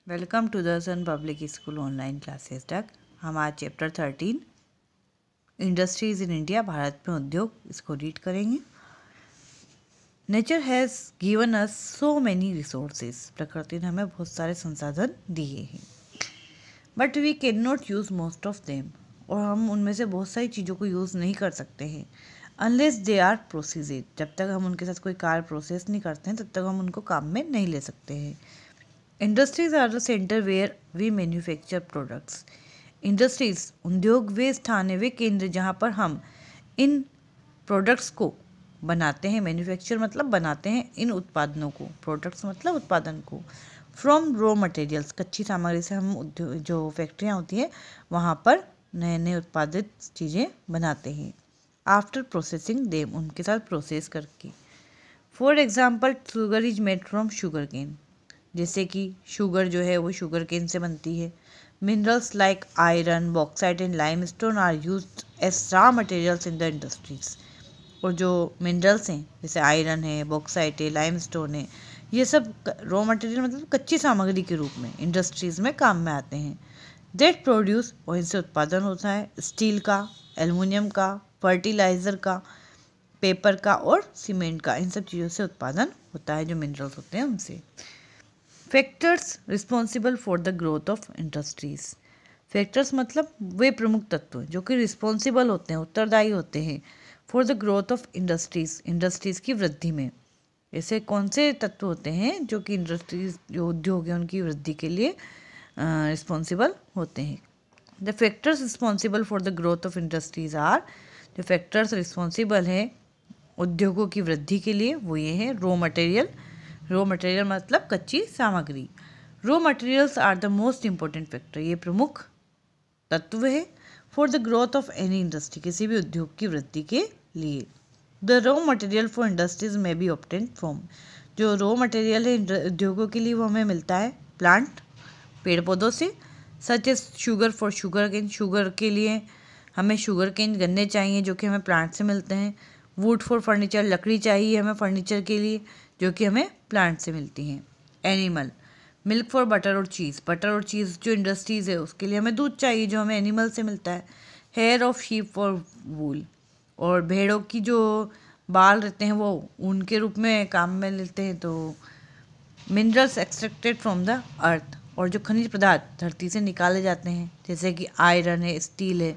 Welcome to the Sun Public School online classes तक। हम आज chapter 13 industries in India, Bharat में उद्योग, इसको रीड करेंगे। Nature has given us so many resources. प्रकृति ने हमें बहुत सारे संसाधन दिए हैं, but we can not use most of them. और हम उनमें से बहुत सारी चीज़ों को यूज़ नहीं कर सकते हैं अनलेस दे आर प्रोसेस्ड। जब तक हम उनके साथ कोई कार्य प्रोसेस नहीं करते हैं तब तक हम उनको काम में नहीं ले सकते हैं। Industries are the centre where we manufacture products. Industries उद्योग वे स्थान है, वे केंद्र जहाँ पर हम इन प्रोडक्ट्स को बनाते हैं। मैन्युफैक्चर मतलब बनाते हैं इन उत्पादनों को, प्रोडक्ट्स मतलब उत्पादन को। फ्रॉम रॉ मटेरियल्स, कच्ची सामग्री से हम उद्योग जो फैक्ट्रियाँ होती हैं वहाँ पर नए नए उत्पादित चीज़ें बनाते हैं। आफ्टर प्रोसेसिंग देम, उनके साथ प्रोसेस करके। For example sugar is made from sugar cane, जैसे कि शुगर जो है वो शुगर केन से बनती है। Minerals like iron, bauxite and limestone are used as raw materials in the industries. और जो मिनरल्स हैं जैसे आयरन है, बॉक्साइट है, लाइमस्टोन है, ये सब रॉ मटेरियल मतलब कच्ची सामग्री के रूप में इंडस्ट्रीज में काम में आते हैं। दैट प्रोड्यूस, और इनसे उत्पादन होता है स्टील का, एल्युमिनियम का, फर्टिलाइज़र का, पेपर का और सीमेंट का। इन सब चीज़ों से उत्पादन होता है जो मिनरल्स होते हैं उनसे। Factors responsible for the growth of industries. Factors मतलब वे प्रमुख तत्व जो कि रिस्पॉन्सिबल होते हैं, उत्तरदायी होते हैं for the growth of industries, industries की वृद्धि में। ऐसे कौन से तत्व होते हैं जो कि इंडस्ट्रीज जो उद्योग है उनकी वृद्धि के लिए रिस्पॉन्सिबल होते हैं। The factors responsible for the growth of industries are, जो फैक्टर्स रिस्पॉन्सिबल हैं उद्योगों की वृद्धि के लिए वो ये हैं। रॉ मटेरियल, रॉ मटेरियल मतलब कच्ची सामग्री। Raw materials are the most important factor, ये प्रमुख तत्व है for the growth of any industry, किसी भी उद्योग की वृद्धि के लिए। The raw material for industries may be obtained from, जो रॉ मटेरियल है उद्योगों के लिए वो हमें मिलता है प्लांट, पेड़ पौधों से। Such as sugar for sugar cane, sugar के लिए हमें शुगर केन गन्ने चाहिए जो कि हमें प्लांट से मिलते हैं। वुड फॉर फर्नीचर, लकड़ी चाहिए हमें फर्नीचर के लिए जो कि हमें प्लांट से मिलती हैं। एनिमल, मिल्क फॉर बटर और चीज़, बटर और चीज़ जो इंडस्ट्रीज़ है उसके लिए हमें दूध चाहिए जो हमें एनिमल से मिलता है। हेयर ऑफ शीप फॉर वूल, और भेड़ों की जो बाल रहते हैं वो ऊन के रूप में काम में लेते हैं। तो minerals extracted from the earth, और जो खनिज पदार्थ धरती से निकाले जाते हैं जैसे कि आयरन है, स्टील है,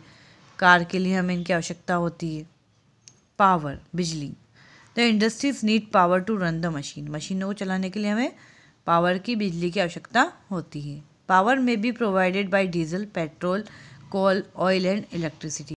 कार के लिए हमें इनकी आवश्यकता होती है। पावर, बिजली, the industries need power to run the machine, मशीनों को चलाने के लिए हमें पावर की, बिजली की आवश्यकता होती है। Power may be provided by diesel, petrol, coal, oil and electricity.